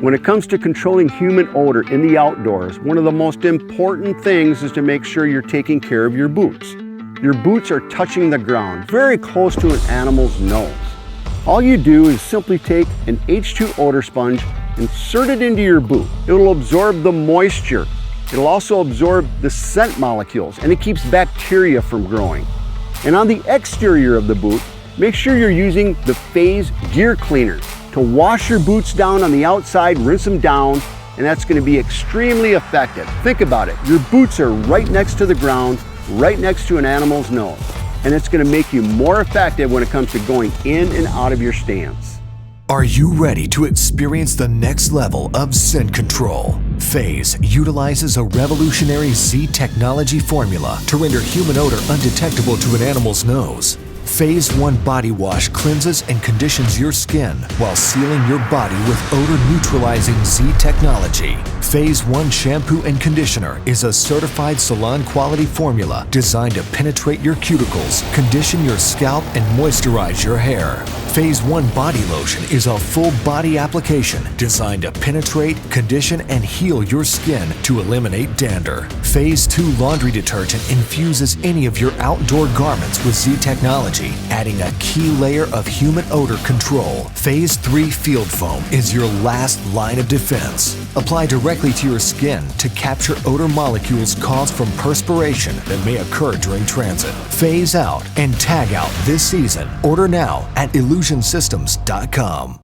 When it comes to controlling human odor in the outdoors, one of the most important things is to make sure you're taking care of your boots. Your boots are touching the ground, very close to an animal's nose. All you do is simply take an H2 odor sponge, insert it into your boot. It will absorb the moisture. It'll also absorb the scent molecules, and it keeps bacteria from growing. And on the exterior of the boot, make sure you're using the PhaZe gear cleaner to wash your boots down on the outside, rinse them down, and that's going to be extremely effective. Think about it. Your boots are right next to the ground, right next to an animal's nose, and it's going to make you more effective when it comes to going in and out of your stance. Are you ready to experience the next level of scent control? PhaZe utilizes a revolutionary Z technology formula to render human odor undetectable to an animal's nose. PhaZe 1 body wash cleanses and conditions your skin while sealing your body with odor-neutralizing Z technology. PhaZe 1 shampoo and conditioner is a certified salon-quality formula designed to penetrate your cuticles, condition your scalp, and moisturize your hair. PhaZe 1 body lotion is a full-body application designed to penetrate, condition, and heal your skin to eliminate dander. PhaZe 2 laundry detergent infuses any of your outdoor garments with Z technology, adding a key layer of human odor control. PhaZe 3 field foam is your last line of defense. Apply directly to your skin to capture odor molecules caused from perspiration that may occur during transit. Phase out and tag out this season. Order now at illusionsystems.com.